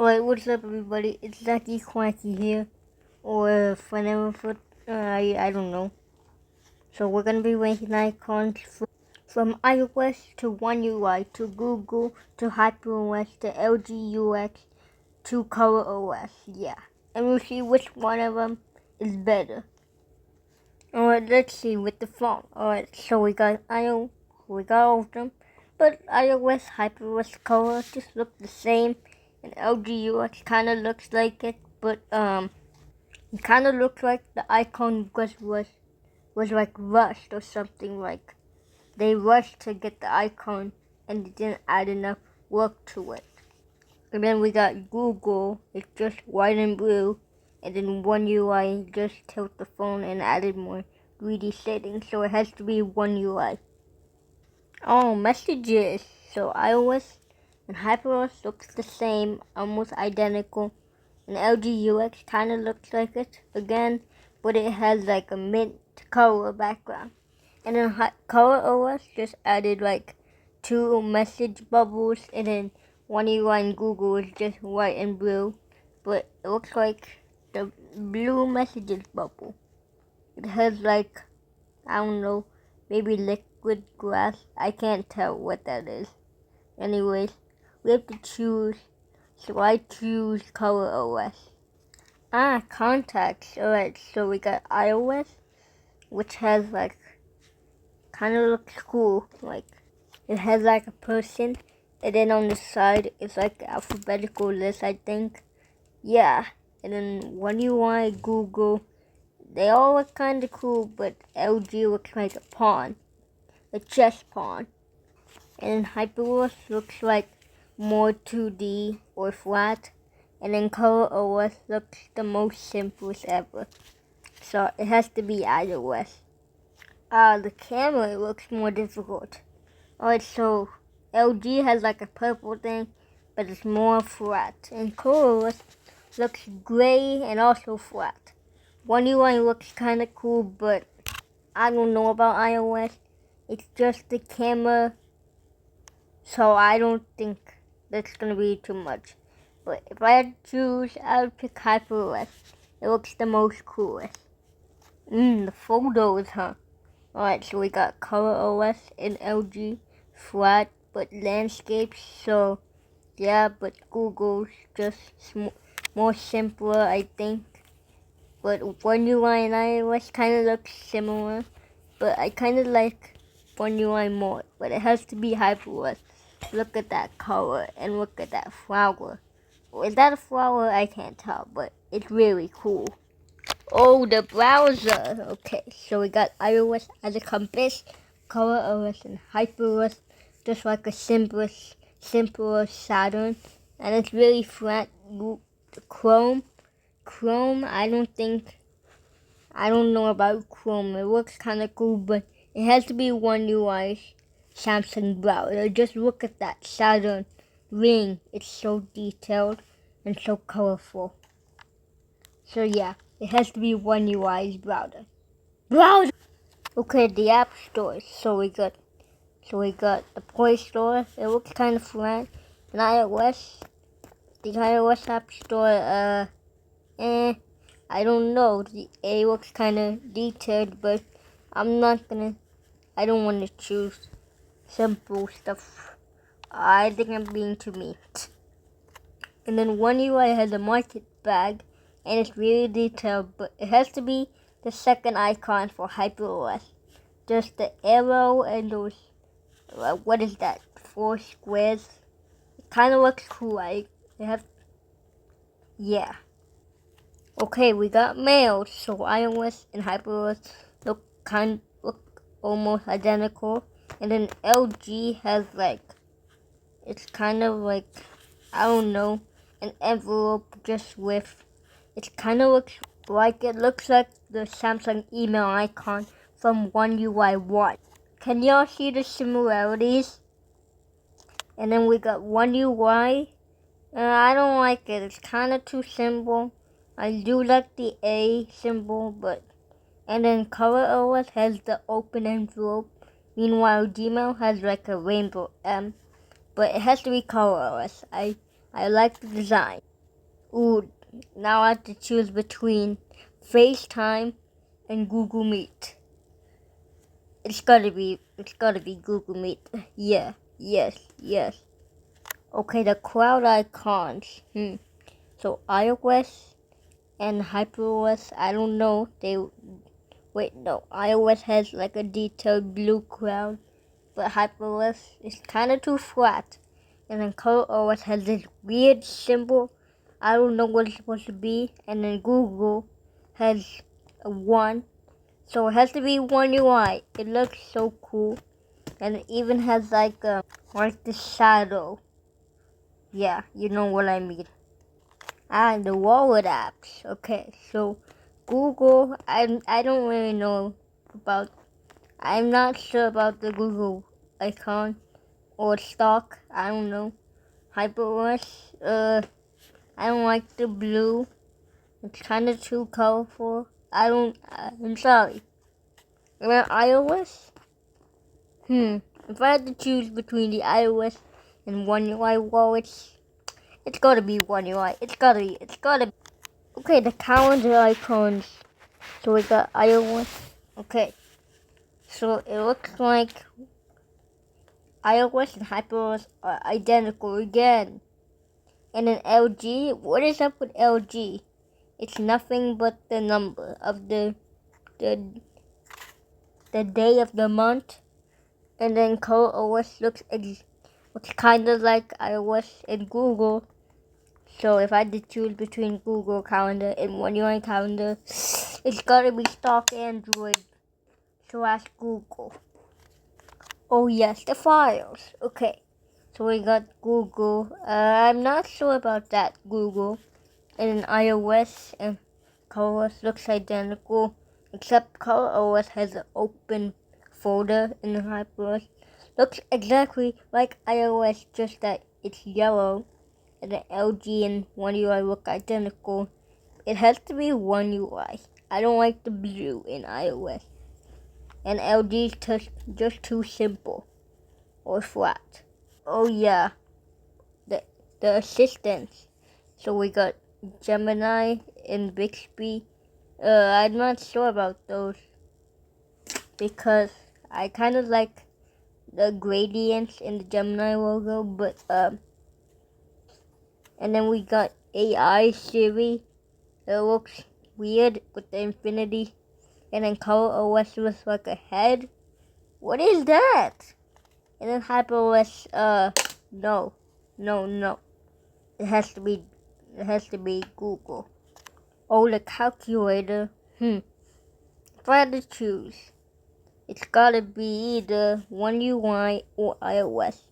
Alright, what's up everybody? It's Zacky Quacky here, or Foot. I don't know. So we're gonna be ranking icons from iOS to One UI to Google to HyperOS to LGUX to ColorOS. Yeah, and we'll see which one of them is better. Alright, let's see with the phone. Alright, so we got all of them, but iOS, HyperOS, Color just look the same. And LGUX kind of looks like it, but it kind of looks like the icon was like rushed or something. Like they rushed to get the icon and they didn't add enough work to it. And then we got Google, it's just white and blue, and then One UI just tilt the phone and added more 3D settings, so it has to be One UI. Oh, messages. So iOS and HyperOS looks the same, almost identical. And LGUX kind of looks like it again, but it has like a mint color background. And then ColorOS just added like 2 message bubbles, and then One UI and Google is just white and blue, but it looks like the blue messages bubble. It has like, I don't know, maybe liquid glass. I can't tell what that is. Anyways, we have to choose. So I choose ColorOS. Contacts. Alright, so we got iOS, which has like, kind of looks cool. Like, it has like a person, and then on the side, it's like the alphabetical list, I think. Yeah, and then One UI, Google, they all look kind of cool, but LG looks like a pawn, a chess pawn. And then HyperOS looks like more 2D or flat. And then ColorOS looks the most simplest ever. So it has to be iOS. The camera looks more difficult. Alright, so LG has like a purple thing, but it's more flat. And ColorOS looks gray and also flat. One UI looks kind of cool, but I don't know about iOS. It's just the camera, so I don't think that's gonna be too much. But if I had to choose, I would pick HyperOS. It looks the most coolest. The photos, huh? Alright, so we got ColorOS and LG, flat, but landscapes, so yeah, but Google's just more simpler, I think. But One UI and iOS kind of look similar, but I kind of like One UI more. But it has to be HyperOS. Look at that color and look at that flower. Is that a flower? I can't tell, but it's really cool. Oh, the browser. Okay, so we got iOS as a compass, ColorOS and HyperOS, just like a simpler Saturn, and it's really flat. Chrome, I don't know about Chrome. It looks kind of cool, but it has to be One UI Samsung browser. Just look at that Saturn ring. It's so detailed and so colorful. So yeah, it has to be One UI's browser. Okay, the App Store. So we got the Play Store. It looks kind of flat. And iOS, the iOS App Store. I don't know. The A looks kind of detailed, but I don't want to choose simple stuff. I think I'm being too mean. And then One UI has a market bag, and it's really detailed, but it has to be the second icon for HyperOS. Just the arrow and those, what is that, 4 squares? It kind of looks cool. Yeah. Okay, we got mail, so iOS and HyperOS look almost identical. And then LG has like, it's kind of like, I don't know, an envelope just with, it kind of looks like the Samsung email icon from One UI 1. Can y'all see the similarities? And then we got One UI. I don't like it. It's kind of too simple. I do like the A symbol, but... And then ColorOS has the open envelope. Meanwhile, Gmail has like a rainbow M. But it has to be ColorOS. I like the design. Ooh, now I have to choose between FaceTime and Google Meet. It's gotta be Google Meet. Yeah, yes. Okay, the cloud icons. So iOS and HyperOS, I don't know. iOS has like a detailed blue cloud, but HyperOS is kind of too flat. And then ColorOS has this weird symbol. I don't know what it's supposed to be. And then Google has a 1. So it has to be One UI. It looks so cool. And it even has like the shadow. Yeah, you know what I mean. And the wallet apps. Okay, so Google, I don't really know about. I'm not sure about the Google icon or stock. I don't know. HyperOS. I don't like the blue. It's kind of too colorful. I'm sorry. And then iOS. If I had to choose between the iOS and One UI wallets, it's gotta be One UI. It's gotta be. Okay, the calendar icons. So we got iOS. Okay, so it looks like iOS and HyperOS are identical again. And then LG, what is up with LG? It's nothing but the number of the day of the month. And then ColorOS looks kind of like iOS and Google. So if I had to choose between Google Calendar and One UI Calendar, it's gotta be stock Android / Google. Oh yes, the files. Okay, so we got Google. I'm not sure about that Google. And then iOS and ColorOS looks identical, except ColorOS has an open folder in the HyperOS. Looks exactly like iOS, just that it's yellow. And the LG and One UI look identical. It has to be One UI. I don't like the blue in iOS. And LG is just too simple or flat. Oh yeah, the assistants. So we got Gemini and Bixby. I'm not sure about those because I kind of like the gradients in the Gemini logo, but and then we got AI Siri. It looks weird with the infinity, and then ColorOS looks like a head. What is that? And then HyperOS, no. It has to be Google. Oh, the calculator. If I had to choose, it's gotta be either One UI or iOS.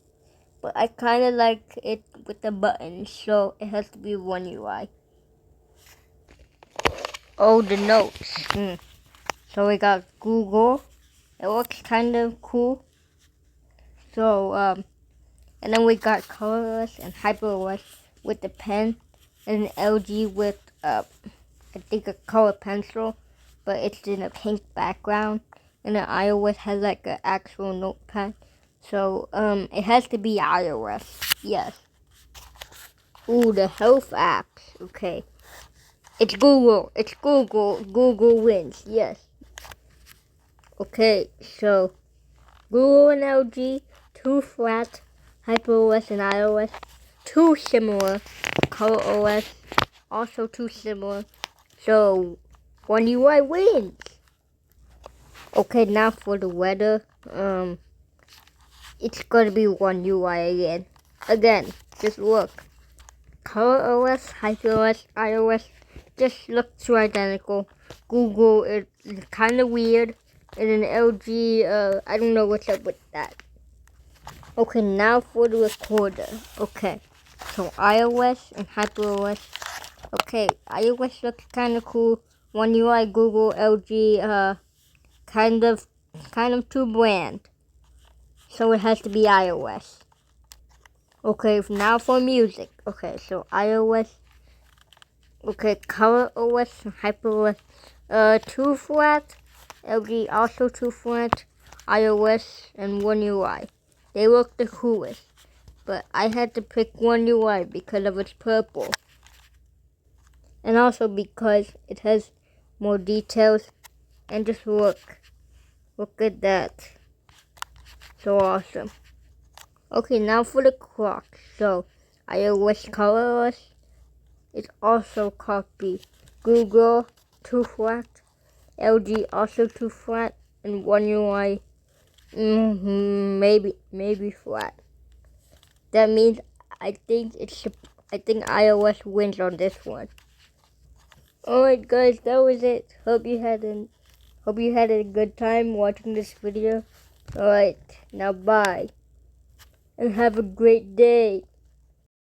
But I kinda like it with the buttons, so it has to be One UI. Oh, the notes. So we got Google. It looks kind of cool. So, and then we got ColorOS and HyperOS with the pen, and LG with, I think a color pencil, but it's in a pink background. And then iOS has like an actual notepad. So, it has to be iOS. Yes. Ooh, the health apps. Okay. It's Google. Google wins. Yes. Okay, so Google and LG, too flat. HyperOS and iOS, too similar. ColorOS, also too similar. So, One UI wins. Okay, now for the weather. It's gonna be One UI again. Again, just look. ColorOS, HyperOS, iOS just look too identical. Google is kind of weird. And then LG, I don't know what's up with that. Okay, now for the recorder. Okay, so iOS and HyperOS. Okay, iOS looks kind of cool. One UI, Google, LG, kind of too bland. So it has to be iOS. Okay, now for music. Okay, so iOS. Okay, ColorOS and HyperOS. Too flat. LG also too flat. iOS and One UI. They look the coolest, but I had to pick One UI because of its purple. and also because it has more details. And just look at that, so awesome. Okay, now for the clock. So iOS colorless is also copy. Google too flat, LG also too flat, and One UI maybe flat. That means I think iOS wins on this one. Alright guys, that was it. Hope you had a good time watching this video. Alright, now bye. And have a great day.